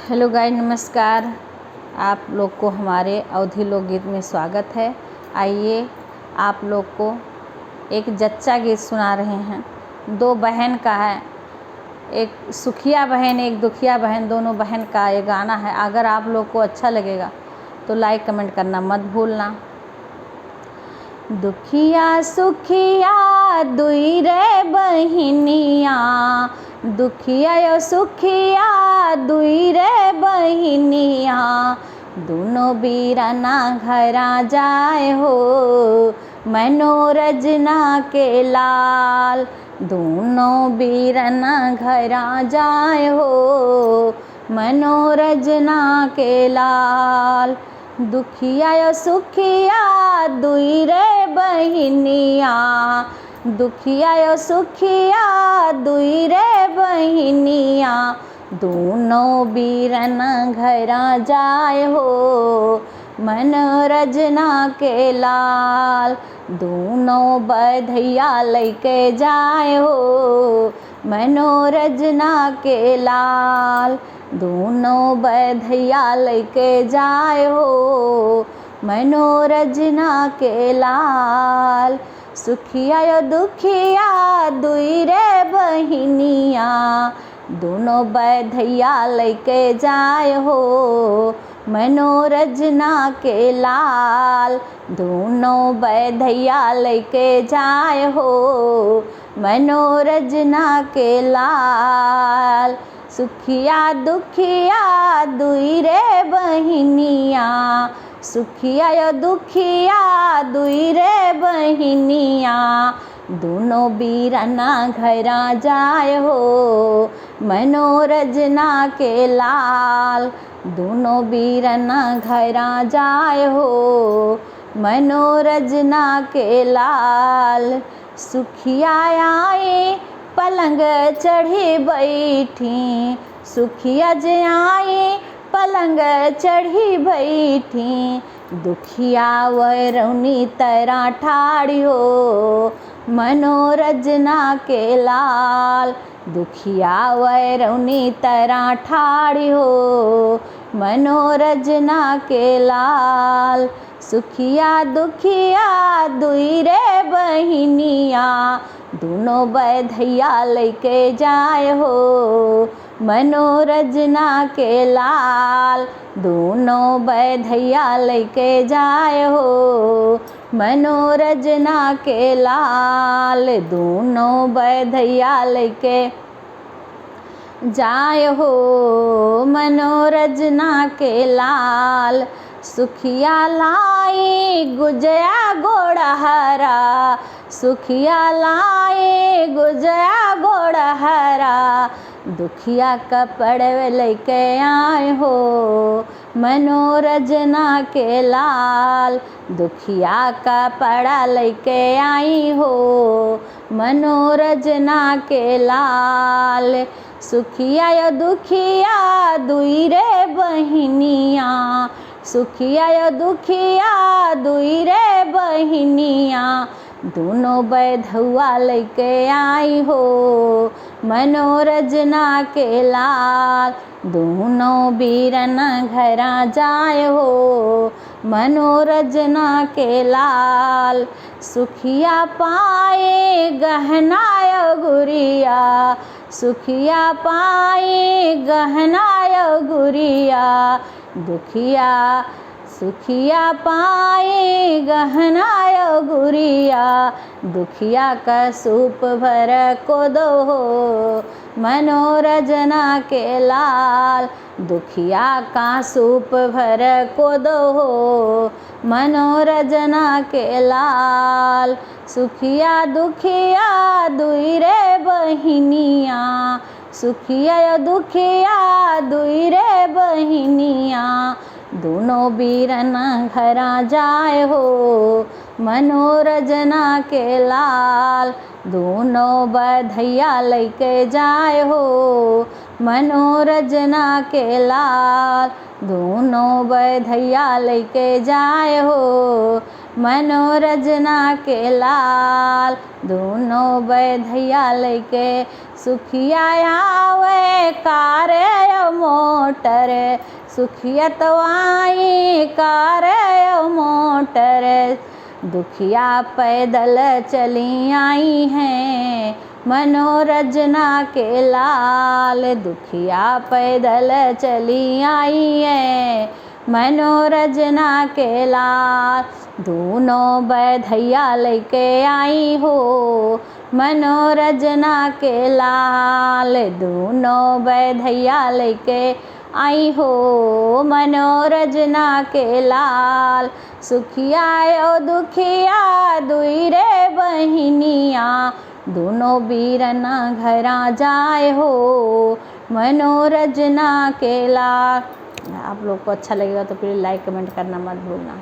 Hello guys, नमस्कार। आप लोग को हमारे अवधी लोकगीत में स्वागत है। आइए आप लोग को एक जच्चा गीत सुना रहे हैं। दो बहन का है, एक सुखिया बहन एक दुखिया बहन, दोनों बहन का ये गाना है। अगर आप लोग को अच्छा लगेगा तो लाइक कमेंट करना मत भूलना। दुखिया सुखिया दुई रे बहिनिया, दुखिया यो सुखिया दुई रे बहिनिया, दोनों बीराना घरा जाए हो मनोरजना के लाल। दोनों बीराना घरा जाए हो मनोरजना के लाल। दुखिया यो सुखिया दुई रे बहिनिया, दुखिया यो सुखिया दुई रे बहिनिया, दोनों बीरन घरा जाए हो मनोरजना के लाल। दोनों बधैया लैके जाए हो मनोरजना के लाल। दोनों बधैया लैके जाए हो मनोरजना के लाल। सुखिया यो दुखिया दुई रे बहिनिया, दोनों बधैया लैके जाए हो मनोरजना के लाल। दोनों बधैया लैके जाए हो मनोरजना के लाल। सुखिया दुखिया दुई रे बहिनिया, सुखिया यो दुखिया दुई रे बहिनिया, दोनों बीराना घरा जाए हो मनोरजना के लाल। दोनों बीराना घरा जाए हो मनोरजना के लाल। सुखिया आए पलंग चढ़ी बैठी, सुखिया जे आए पलंग चढ़ी बैठी, दुखिया वरौनी तरा ठाड़ी हो मनोरजना के लाल। दुखिया वरौनी तरा ठाड़ी हो मनोरजना के लाल। सुखिया दुखिया दुई रे बहिनिया, दोनों बधैया लैके जाए हो मनोरजना के लाल। दोनों बधैया लैके जाए हो मनोरजना के लाल। दोनों बधैया लैके जाए हो मनोरजना के लाल। सुखिया लाई गुजया गोड़हरा, सुखिया लाई गुजया गोड़हरा, दुखिया कपड़े लैके आए हो मनोरजना के लाल। दुखिया कपड़ा लैके आई हो मनोरजना के लाल। सुखिया यो दुखिया दुई रे बहिनिया, सुखिया यो दुखिया दुई रे बहिनिया, दोनों बधुआ लैके आई हो मनोरजना के लाल। दोनों बीरना घरा जाए हो मनोरजना के लाल। सुखिया पाए गहना यो गुड़िया, सुखिया पाए गहना यो गुड़िया, दुखिया सुखिया पाए गहना यो गुड़िया, दुखिया का सूप भर को दो हो मनोरजना के लाल। दुखिया का सूप भर को दो हो मनोरजना के लाल। सुखिया दुखिया दुई रे बहिनिया, सुखिया यो दुखिया दुई रे बहिनिया, दोनों बीरना घरा जाए हो मनोरजना के लाल। दोनों बधैया लैके जाए हो मनोरजना के लाल। दोनों बधैया लैके जाए हो मनोरजना के लाल। दोनों बधैया लैके सुखिया आवे कारे मोटर, सुखियतवाई कार मोटर। दुखिया पैदल चली आई हैं मनोरंजना के लाल, दुखिया पैदल चली आई है मनोरंजना के लाल। दोनों बैधैया लेके आई हो मनोरंजना के लाल, दोनों बैधैया लेके आई हो मनोरंजना के लाल। सुखिया ओ दुखिया दुई रे बहिनिया, दोनों बीरना घरा जाए हो मनोरंजना के लाल। आप लोग को अच्छा लगेगा तो प्लीज़ लाइक कमेंट करना मत भूलना।